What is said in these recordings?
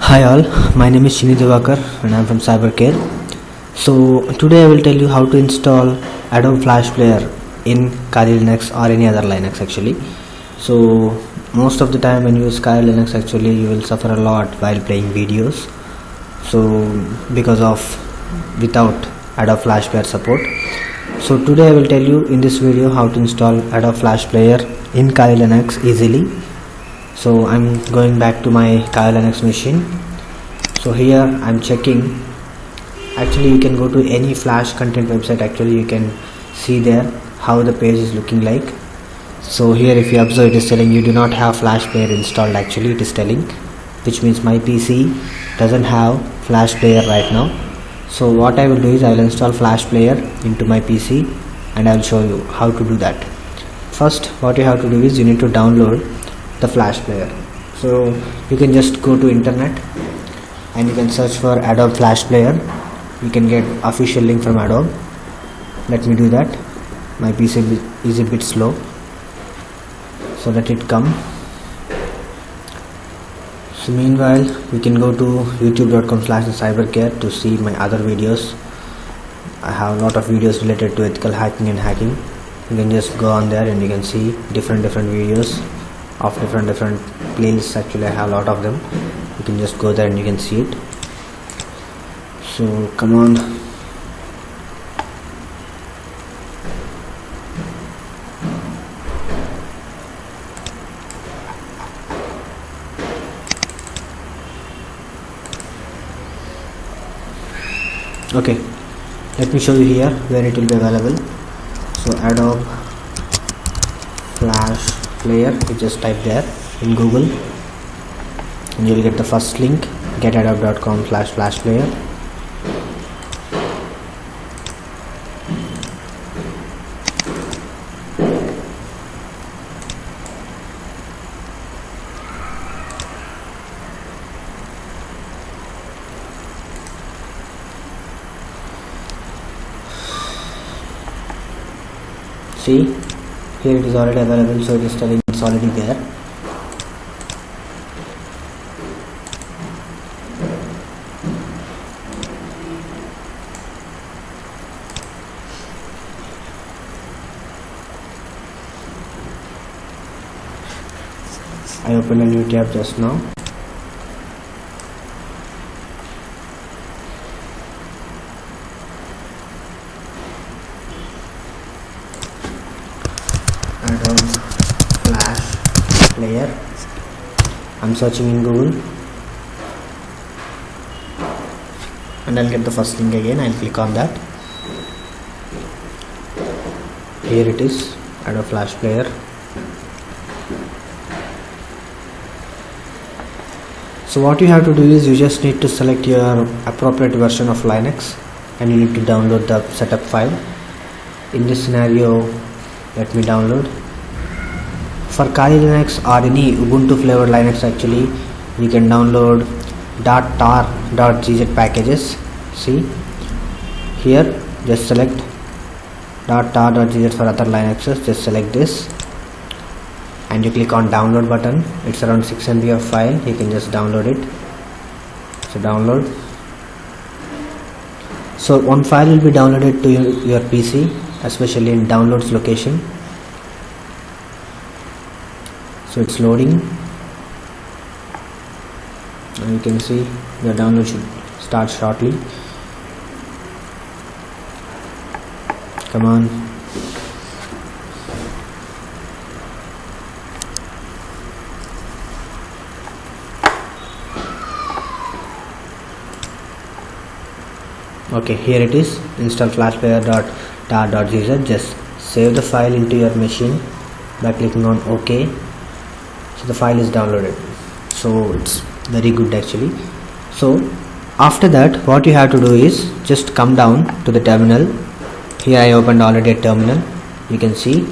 Hi all, my name is Shini Devakar and I am from Cybercare. So today I will tell you how to install Adobe Flash Player in Kali Linux or any other Linux actually. So most of the time when you use Kali Linux actually you will suffer a lot while playing videos. So because of without Adobe Flash Player support. So today I will tell you in this video how to install Adobe Flash Player in Kali Linux easily. So I'm going back to my Kali Linux machine. So here I'm checking. Actually you can go to any flash content website. Actually you can see there how the page is looking like. So here if you observe, it is telling you do not have Flash Player installed. Actually it is telling, which means my PC doesn't have Flash Player right now. So what I will do is I will install Flash Player into my PC and I will show you how to do that. First what you have to do is you need to download the Flash Player. So you can just go to internet and you can search for Adobe Flash Player. You can get official link from Adobe. Let me do that. My PC is a bit slow, so let it come. So meanwhile we can go to youtube.com/cybercare to see my other videos. I have a lot of videos related to ethical hacking and hacking. You can just go on there and you can see different videos of different playlists. Actually I have a lot of them. You can just go there and you can see it. So come on. Okay, let me show you here where it will be available. So Adobe Flash Player, you just type there in Google and you will get the first link, getadobe.com/flashplayer. See, here it is already available, so it is telling it's already there. I opened a new tab just now. Adobe Flash Player. I'm searching in Google and I'll get the first link again. I'll click on that. Here it is, Adobe Flash Player. So what you have to do is you just need to select your appropriate version of Linux and you need to download the setup file. In this scenario, let me download. For Kali Linux or any Ubuntu flavored Linux actually, you can download .tar.gz packages. See, here just select .tar.gz for other Linuxes, just select this and you click on download button. It's around 6 MB of file. You can just download it. So download. So one file will be downloaded to your PC, especially in downloads location. So it's loading. Now you can see the download should start shortly. Come on. Okay, here it is. Install flashplayer.tar.gz. Just save the file into your machine by clicking on OK. So the file is downloaded. So it's very good actually. So after that what you have to do is just come down to the terminal. Here I opened already a terminal. You can see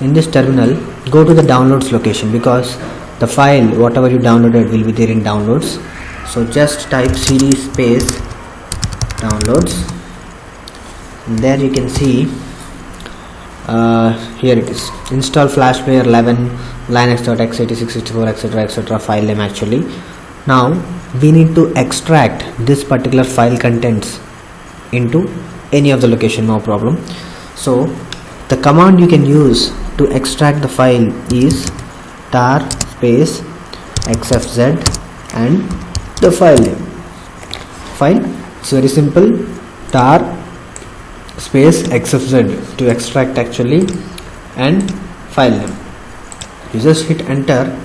in this terminal, go to the downloads location because the file whatever you downloaded will be there in downloads. So just type cd space downloads. And there you can see here it is, install Flash Player 11 linux.x86 64 etc file name actually. Now we need to extract this particular file contents into any of the location, no problem. So the command you can use to extract the file is tar space xfz and the file name. Fine, it's very simple, tar space xfz to extract actually and file name. You just hit enter,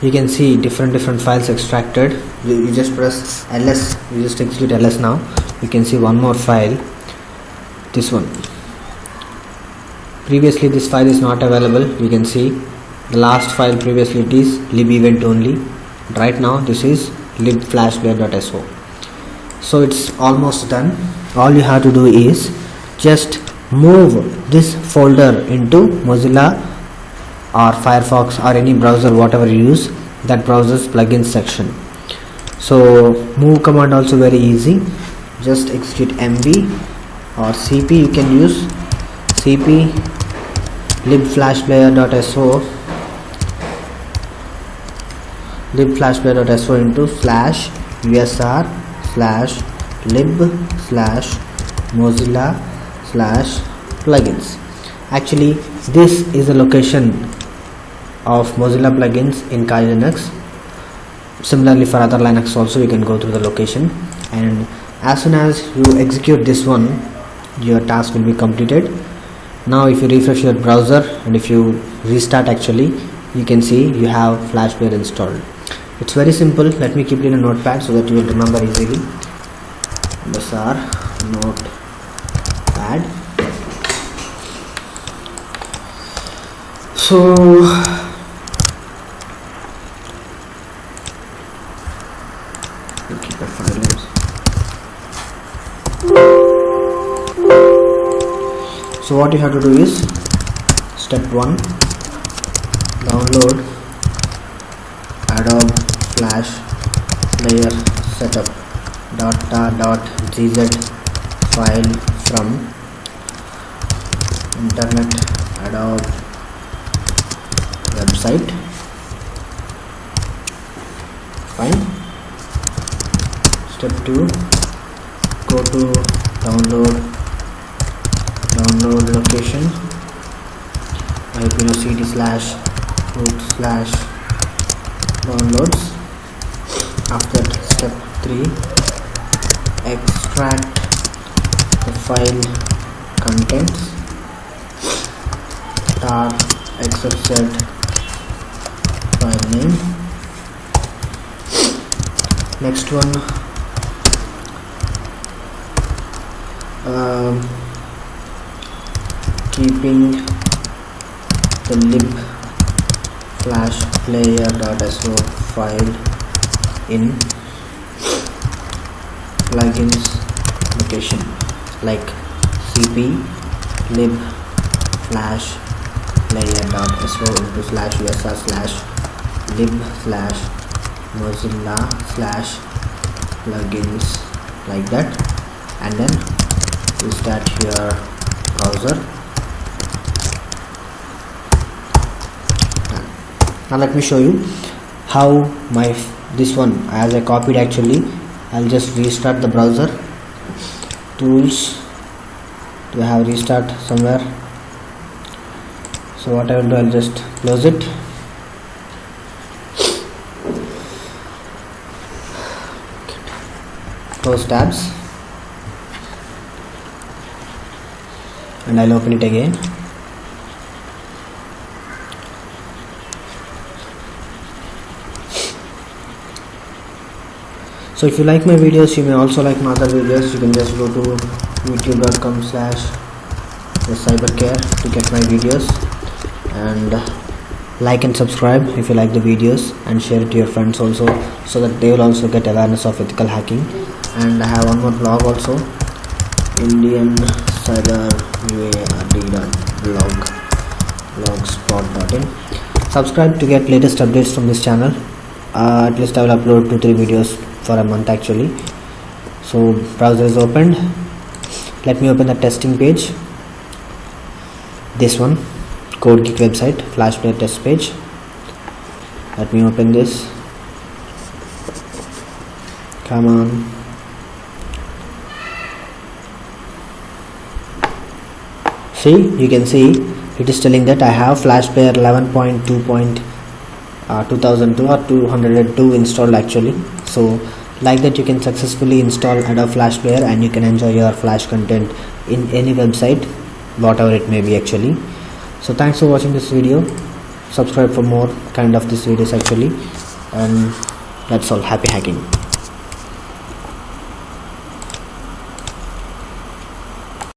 you can see different files extracted. You just press ls, you just execute ls. Now you can see one more file, this one. Previously this file is not available. You can see the last file previously it is lib event only. Right now this is libflashplayer.so. so it's almost done. All you have to do is just move this folder into Mozilla or Firefox or any browser, whatever you use, that browser's plugins section. So move command also very easy, just execute mv or cp. You can use cp libflashplayer.so into slash usr slash lib slash mozilla slash plugins. Actually this is the location of Mozilla plugins in Kali Linux. Similarly for other Linux also you can go through the location, and as soon as you execute this one your task will be completed. Now if you refresh your browser and if you restart, actually you can see you have Flash Player installed. It's very simple. Let me keep it in a notepad so that you will remember easily. Sr notepad. So keep the file names. So what you have to do is step 1, download Adobe Flash Player Setup .tar.gz file from Internet Adobe website. Fine. Step 2, go to download location, cd /root/downloads. After that, step 3, extract the file contents, tar xfz file name. Next one, keeping the lib flash player.so file in plugins location like cp lib flash player.so into /usr /lib /mozilla /plugins, like that, and then you start your browser. Now let me show you how this one, as I copied, actually I'll just restart the browser. Tools, do I have restart somewhere? So what I will do, I'll just close it. Close tabs and I'll open it again. So if you like my videos, you may also like my other videos. You can just go to youtube.com/cybercare to get my videos, and like and subscribe if you like the videos, and share it to your friends also, so that they will also get awareness of ethical hacking. And I have one more blog also, indiancyberward.blogspot.in. Subscribe to get latest updates from this channel. At least I will upload 2-3 videos for a month actually. So browser is opened. Let me open the testing page. This one, CodeGeek website, Flash Player test page. Let me open this. Come on. See, you can see it is telling that I have Flash Player 11.2.2002 or 202 installed actually. So like that you can successfully install Adobe Flash Player and you can enjoy your Flash content in any website, whatever it may be actually. So thanks for watching this video. Subscribe for more kind of these videos actually, and that's all. Happy hacking.